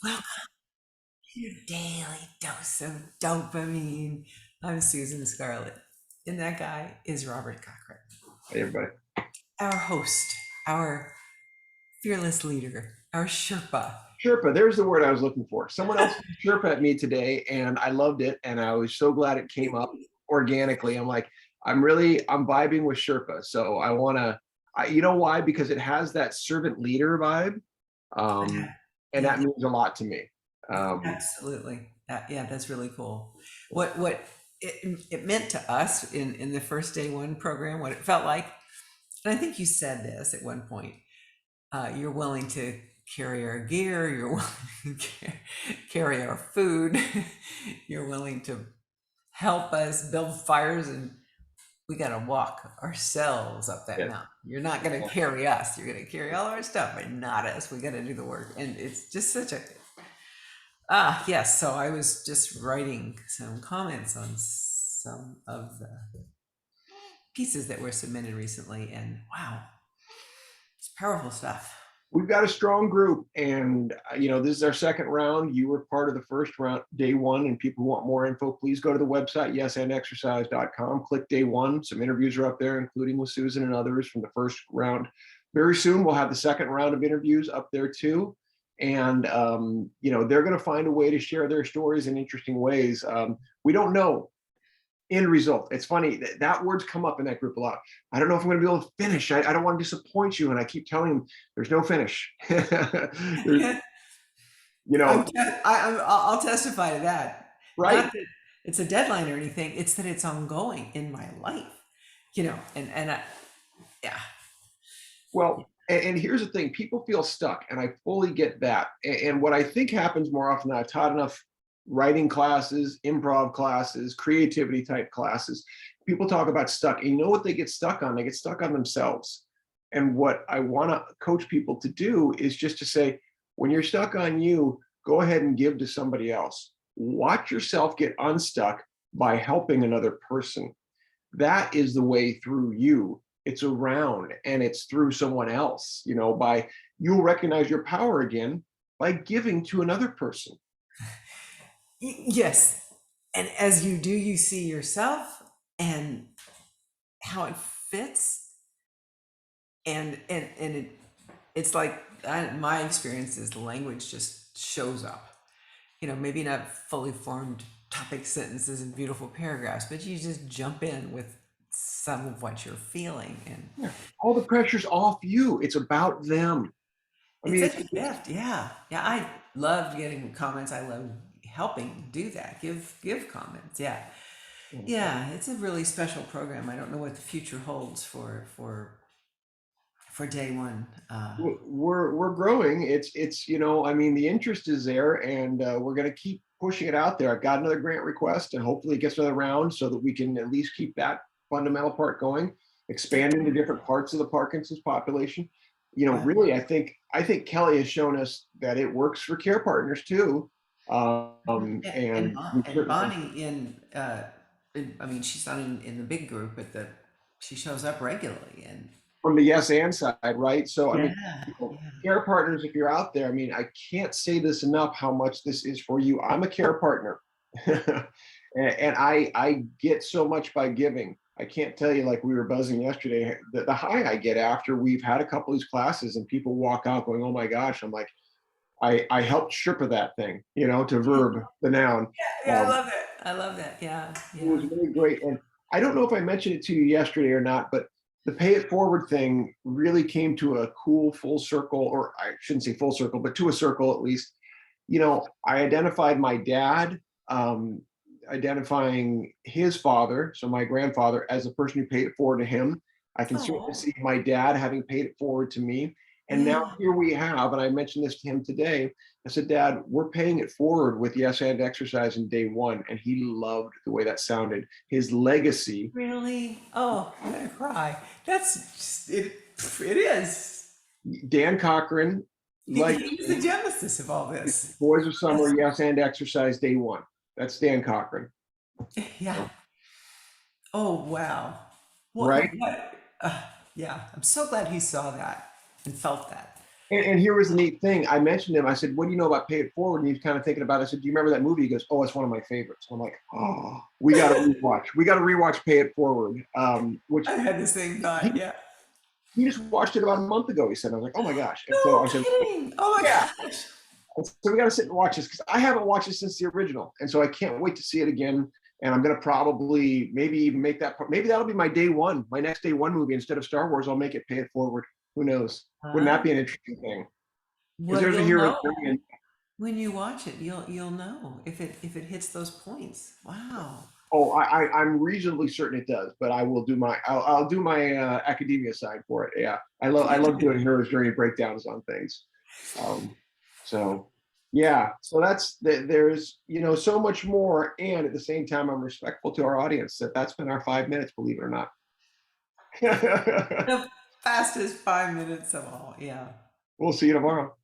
Welcome to your daily dose of dopamine. I'm Susan Scarlett, and that guy is Robert Cochran, Hey, everybody. our host, our fearless leader, our Sherpa. Sherpa, there's the word I was looking for. Someone else threw Sherpa at me today, and I loved it, and I was so glad it came up organically. I'm like, I'm vibing with Sherpa, so I want to. You know why? Because it has that servant leader vibe, um, and Yeah, that means a lot to me. Um, absolutely. Yeah, that's really cool. What it meant to us in the first day one program, what it felt like, and I think you said this at one point. You're willing to carry our gear, you're willing to carry our food, you're willing to help us build fires, and we got to walk ourselves up that yeah. mountain. You're not going to carry us, you're going to carry all our stuff, but not us. We got to do the work. And it's just such a, yes. So I was just writing some comments on some of the pieces that were submitted recently, and wow, it's powerful stuff. We've got a strong group, and this is our second round. You were part of the first round, day one, and people who want more info, please go to the website yesandexercise.com. Click day one. Some interviews are up there, including with Susan and others from the first round. Very soon we'll have the second round of interviews up there too, and they're going to find a way to share their stories in interesting ways. We don't know end result. It's funny that words come up in that group a lot. I don't know if I'm going to be able to finish. I don't want to disappoint you, and I keep telling them there's no finish. There's, you know, I'll testify to that. right? Not that it's a deadline or anything. It's that it's ongoing in my life, and yeah, Well, and here's the thing: people feel stuck, and I fully get that. And what I think happens more often, I've taught enough writing classes, improv classes, creativity type classes. People talk about stuck, and you know what they get stuck on? They get stuck on themselves. And what I want to coach people to do is just to say, when you're stuck on you, go ahead and give to somebody else. Watch yourself get unstuck by helping another person. That is the way through you. It's around, and it's through someone else, by you'll recognize your power again by giving to another person. yes. And as you do, you see yourself and how it fits, and it's like my experience is the language just shows up. Maybe not fully formed topic sentences and beautiful paragraphs, but you just jump in with some of what you're feeling, and Yeah. All the pressure's off you. It's about them. I it's mean, such a gift. Yeah, I loved getting comments. I love helping do that. Give comments. Yeah, it's a really special program. I don't know what the future holds for day one. we're growing. I mean, the interest is there, and we're going to keep pushing it out there. I've got another grant request, and hopefully it gets another round so that we can at least keep that fundamental part going, expand into different parts of the Parkinson's population. Wow. Really, I think Kelly has shown us that it works for care partners too. Yeah, And we And certainly, Bonnie I mean, she's not in the big group, but she shows up regularly, and from the yes and side, right? So I mean, yeah, yeah. care partners, if you're out there, I mean, I can't say this enough how much this is for you. I'm a care partner. And I get so much by giving. I can't tell you, like we were buzzing yesterday, the high I get after we've had a couple of these classes and people walk out going, oh my gosh. I'm like, I helped Sherpa that thing, to verb the noun. Yeah, I Um, love it. I love that. Yeah, it was yeah. really great. And I don't know if I mentioned it to you yesterday or not, but the pay it forward thing really came to a cool full circle, or I shouldn't say full circle, but to a circle at least. I identified my dad, identifying his father, so my grandfather, as the person who paid it forward to him. I can certainly Oh, see my dad having paid it forward to me. And now yeah. here we have, and I mentioned this to him today. I said, Dad, we're paying it forward with Yes and Exercise in day one. And he loved the way that sounded. His legacy, Really? Oh, I'm gonna cry. That's just it. It is. Dan Cochran, He's the legacy, genesis of all this. Boys of Yes. Summer, Yes and Exercise day one. That's Dan Cochran, Yeah. Oh, wow. right? What? Yeah. I'm so glad he saw that and felt that. And here was the neat thing. I mentioned him. I said, "What do you know about Pay It Forward?" And he's kind of thinking about it. I said, "Do you remember that movie?" He goes, "Oh, it's one of my favorites." I'm like, "Oh, we got to rewatch. We got to rewatch Pay It Forward." Which I had the same thought. he, Yeah. he just watched it about a month ago. He said, "I was like, oh my gosh." And so No I said, kidding. Oh my "Yeah." gosh. So we got to sit and watch this because I haven't watched it since the original, and so I can't wait to see it again. And I'm gonna probably maybe even make that. Maybe that'll be my day one, my next day one movie instead of Star Wars. I'll make it Pay It Forward. Who knows? Wouldn't that Huh? be an interesting thing? Because Well, there's a you'll hero know journey. And when you watch it. You'll know if it hits those points. Wow. oh, I'm reasonably certain it does, but I'll do my academia side for it. Yeah, I love doing hero's journey breakdowns on things. Um, so yeah, so there's so much more, and at the same time, I'm respectful to our audience that's been our 5 minutes, believe it or not. The fastest 5 minutes of all. Yeah. We'll see you tomorrow.